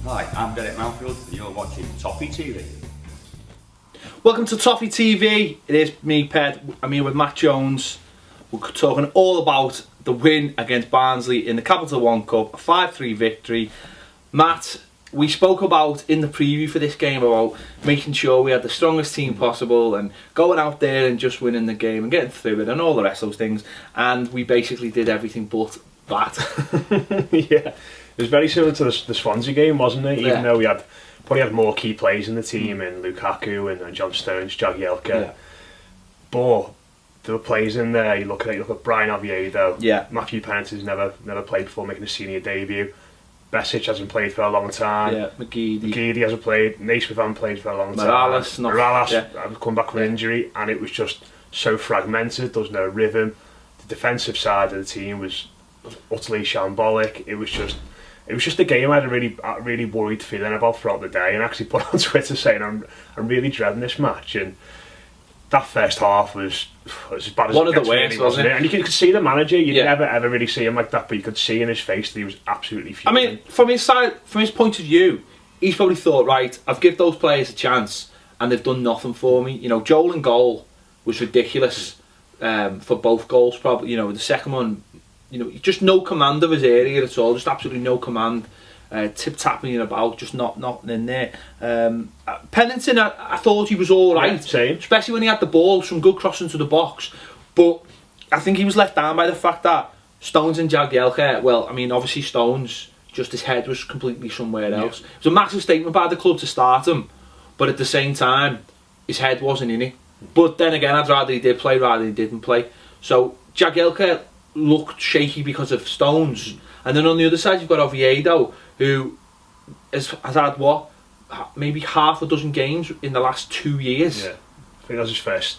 Hi, I'm Derek Manfield and you're watching Toffee TV. Welcome to Toffee TV. It is me, Ped. I'm here with Matt Jones. We're talking all about the win against Barnsley in the Capital One Cup, a 5-3 victory. Matt, we spoke about in the preview for this game about making sure we had the strongest team possible and going out there and just winning the game and getting through it and all the rest of those things. And we basically did everything but that. Yeah. It was very similar to the Swansea game, wasn't it? Yeah. Even though we probably had more key players in the team, in Lukaku and John Stones, Jagielka. Yeah. But there were players in there. You look at Brian Oviedo. Yeah. Matthew Pennington's never played before making a senior debut. Besic hasn't played for a long time. Yeah, McGeady hasn't played. Naismith hasn't played for a long time. Morales I've come back from injury, and it was just so fragmented. There was no rhythm. The defensive side of the team was utterly shambolic. It was just a game I had a really worried feeling about throughout the day, and actually put on Twitter saying I'm really dreading this match. And that first half was as bad as one it of gets, the worst, really, wasn't it? And you could see the manager. You'd never ever really see him like that, but you could see in his face that he was absolutely fuming. I mean, from his point of view, he's probably thought, right, I've given those players a chance and they've done nothing for me. You know, Joel in goal was ridiculous for both goals. Probably, you know, the second one, you know, just no command of his area at all. Just absolutely no command. Tip-tapping about, just nothing in there. Pennington, I thought he was all right. Yeah, same. Especially when he had the ball, some good crossing to the box. But I think he was let down by the fact that Stones and Jagielka, well, I mean, obviously Stones, just his head was completely somewhere else. It was a massive statement by the club to start him, but at the same time, his head wasn't in it. But then again, I'd rather he did play rather than he didn't play. So Jagielka looked shaky because of Stones. And then on the other side, you've got Oviedo, who has had, maybe half a dozen games in the last 2 years. Yeah, I think that was his first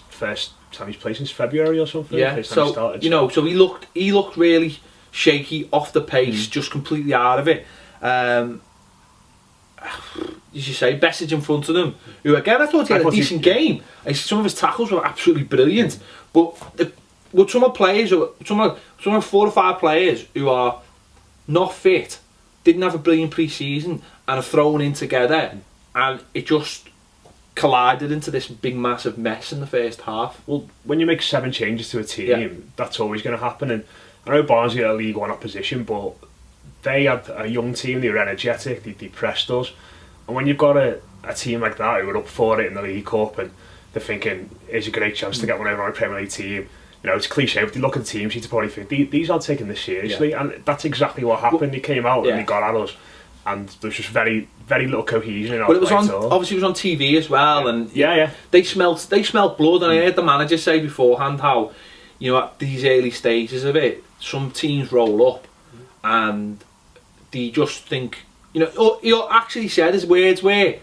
time he's played since February or something. Yeah, so you know, so he looked really shaky, off the pace, just completely out of it. As you say, Besic in front of them, who again I thought he had a decent game. Some of his tackles were absolutely brilliant, but with some players, some 4 or 5 players who are not fit, didn't have a brilliant pre-season, and are thrown in together, and it just collided into this big massive mess in the first half. Well, when you make 7 changes to a team, that's always going to happen. And I know Barnsley are a League One opposition, but they had a young team, they were energetic, they pressed us. And when you've got a team like that who are up for it in the League Cup, and they're thinking, here's a great chance to get one over on a Premier League team. You know, it's cliche, but you look at the team sheets, you probably think, these aren't taking this seriously. And that's exactly what happened. They came out and they got at us. And there was just very, very little cohesion in our play. But it was obviously it was on TV as well, and they smelt blood. And I heard the manager say beforehand how, you know, at these early stages of it, some teams roll up and they just think, you know, he actually said his words were,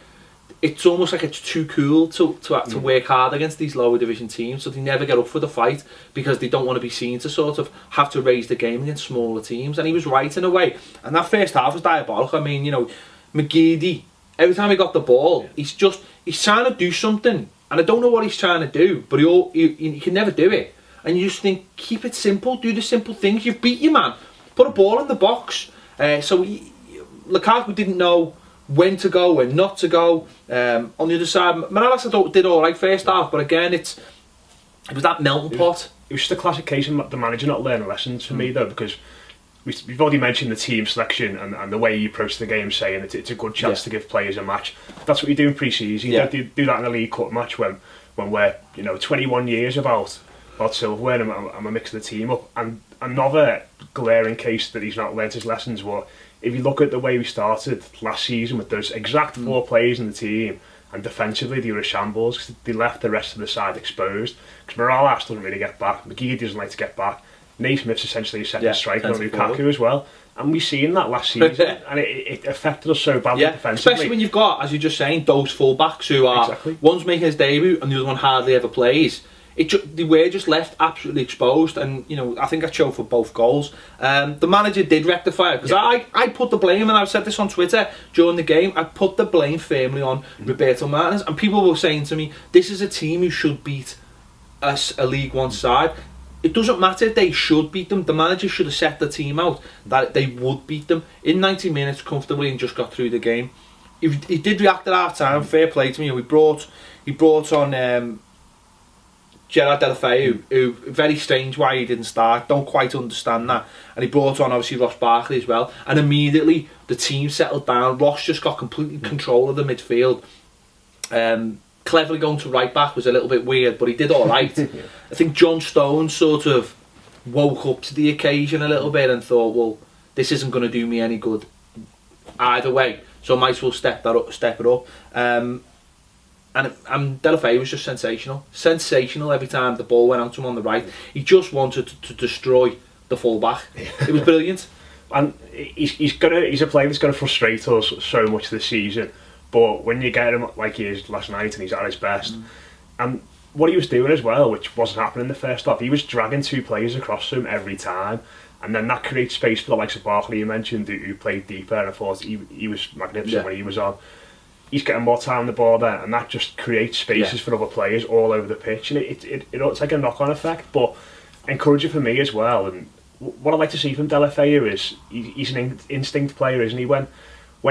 it's almost like it's too cool to work hard against these lower division teams, so they never get up for the fight because they don't want to be seen to sort of have to raise the game against smaller teams. And he was right in a way. And that first half was diabolical. I mean, you know, McGeady, every time he got the ball, he's trying to do something, and I don't know what he's trying to do, but he can never do it. And you just think, keep it simple, do the simple things. You've beat your man, put a ball in the box. So Lukaku didn't know when to go, when not to go. On the other side, Morales did all right first half, but again, it was that melting pot. It was just a classic case of the manager not learning lessons for me, though, because we've already mentioned the team selection and the way you approach the game, saying it's a good chance to give players a match. That's what you do in pre-season. You don't do that in a League Cup match when we're 21 years about silverware and we're mixing the team up. And another glaring case that he's not learnt his lessons was, if you look at the way we started last season with those exact 4 players in the team, and defensively they were a shambles because they left the rest of the side exposed. Because Morales doesn't really get back, McGeady doesn't like to get back, Naismith's essentially a second striker on Lukaku as well. And we've seen that last season, and it affected us so badly defensively. Especially when you've got, as you're just saying, those full-backs who are, one's making his debut and the other one hardly ever plays. They were just left absolutely exposed, and you know, I think I showed for both goals. The manager did rectify it, because I put the blame, and I've said this on Twitter during the game, I put the blame firmly on Roberto Martinez, and people were saying to me, this is a team who should beat a League One side. it doesn't matter if they should beat them. The manager should have set the team out that they would beat them in 90 minutes comfortably and just got through the game. He did react at half time. Fair play to me. He brought on Gerard Deulofeu, who very strange why he didn't start. Don't quite understand that. And he brought on obviously Ross Barkley as well. And immediately the team settled down. Ross just got complete control of the midfield. Cleverly going to right back was a little bit weird, but he did all right. I think John Stones sort of woke up to the occasion a little bit and thought, well, this isn't going to do me any good either way, so I might as well step it up. And Deulofeu was just sensational every time the ball went out to him on the right. He just wanted to destroy the full-back. It was brilliant. And he's a player that's going to frustrate us so much this season. But when you get him like he is last night and he's at his best, and what he was doing as well, which wasn't happening in the first half, he was dragging two players across to him every time, and then that creates space for the likes of Barkley you mentioned, who played deeper, and I thought he was magnificent when he was on. He's getting more time on the ball there, and that just creates spaces for other players all over the pitch, and it's like a knock-on effect, but encouraging for me as well. And what I like to see from Deulofeu is he's an instinct player, isn't he? When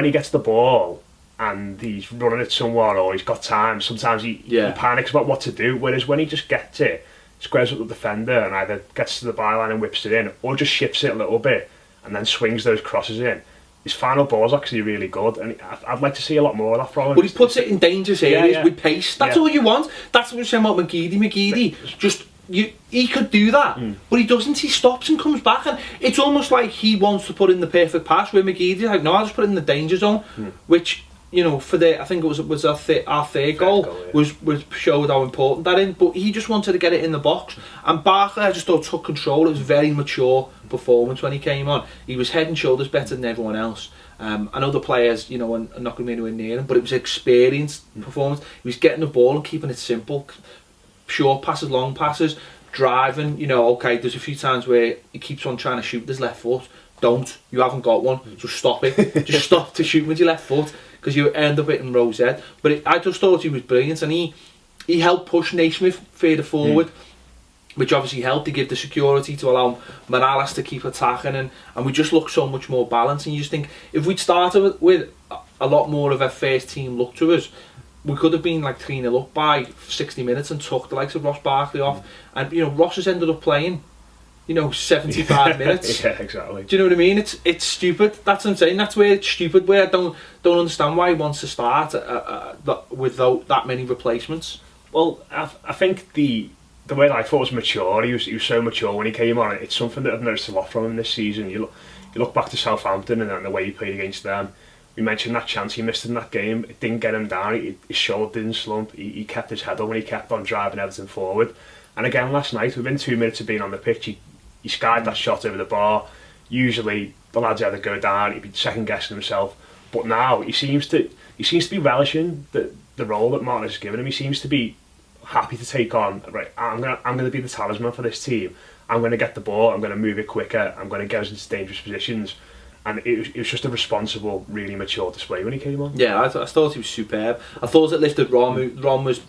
he gets the ball and he's running at someone or he's got time, sometimes he panics about what to do, whereas when he just gets it, squares up the defender and either gets to the byline and whips it in, or just shifts it a little bit and then swings those crosses in, his final ball is actually really good, and I'd like to see a lot more of that from him. But he puts it in dangerous areas with pace. That's all you want. That's what we're saying about McGeady. Just he could do that, but he doesn't. He stops and comes back, and it's almost like he wants to put in the perfect pass. Where McGeady's like, no, I'll just put it in the danger zone, which, you know, for I think it was our third goal was showed how important that is. But he just wanted to get it in the box, and Barkley, I just thought, took control. It was a very mature performance when he came on. He was head and shoulders better than everyone else. I know the players, you know, are not going to be anywhere near him, but it was an experienced performance. He was getting the ball and keeping it simple, short passes, long passes, driving. You know, okay, there's a few times where he keeps on trying to shoot with his left foot. Don't, you haven't got one, so stop it. Just stop to shoot with your left foot, because you end up hitting Rose head. But I just thought he was brilliant, and he helped push Naismith further forward, which obviously helped to give the security to allow Morales to keep attacking, and we just looked so much more balanced. And you just think, if we'd started with a lot more of a first team look to us, we could have been like 3-0 up by 60 minutes and took the likes of Ross Barkley off. And, you know, Ross has ended up playing, you know, 75 minutes. Yeah, exactly. Do you know what I mean? It's stupid. That's what I'm saying. That's where it's stupid. Where I don't understand why he wants to start with that many replacements. Well, I think the way that I thought was mature. He was so mature when he came on. It's something that I've noticed a lot from him this season. You look back to Southampton and the way he played against them. We mentioned that chance he missed in that game. It didn't get him down. His shoulder didn't slump. He kept his head up and he kept on driving Everton forward. And again last night, within 2 minutes of being on the pitch, he skied that shot over the bar. Usually the lads either go down, he'd be second guessing himself. But now he seems to be relishing the role that Martin has given him. He seems to be happy to take on, right, I'm gonna be the talisman for this team. I'm going to get the ball, I'm going to move it quicker, I'm going to get us into dangerous positions. And it was just a responsible, really mature display when he came on. Yeah, I thought he was superb. I thought it lifted Rom. Rom was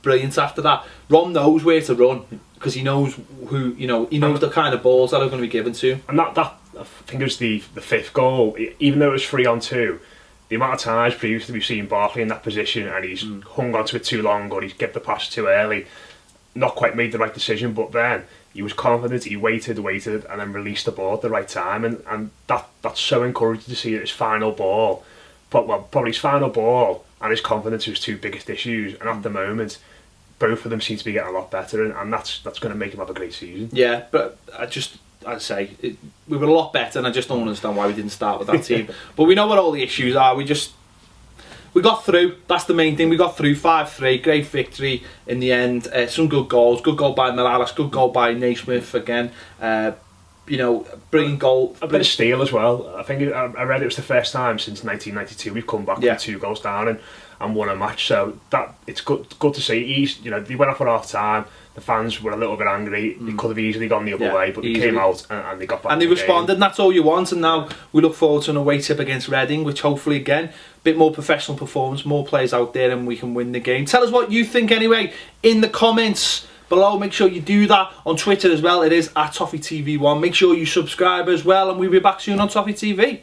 brilliant after that. Rom knows where to run, because he knows who, you know, he knows the kind of balls that are going to be given to him. And that I think it was the fifth goal, even though it was 3-on-2, the amount of times previously we've seen Barkley in that position and he's hung onto it too long, or he's given the pass too early, not quite made the right decision, but then he was confident, he waited and then released the ball at the right time, and that's so encouraging to see. That his final ball, probably his final ball and his confidence were his two biggest issues, and at the moment both of them seem to be getting a lot better, and that's going to make him have a great season. Yeah, but I'd say we were a lot better, and I just don't understand why we didn't start with that team. But we know what all the issues are. We got through. That's the main thing. We got through 5-3. Great victory in the end. Some good goals. Good goal by Morales. Good goal by Naismith again. You know, brilliant goal. A bit of steel as well. I think I read it was the first time since 1992 we've come back from 2 goals down and won a match. So that it's good to see. They went off at half time. The fans were a little bit angry. They could have easily gone the other way, but they came out and they got back. And they responded, and that's all you want. And now we look forward to an away trip against Reading, which hopefully, again, a bit more professional performance, more players out there, and we can win the game. Tell us what you think anyway in the comments below. Make sure you do that on Twitter as well. It is @ToffeeTV1. Make sure you subscribe as well, and we'll be back soon on Toffee TV.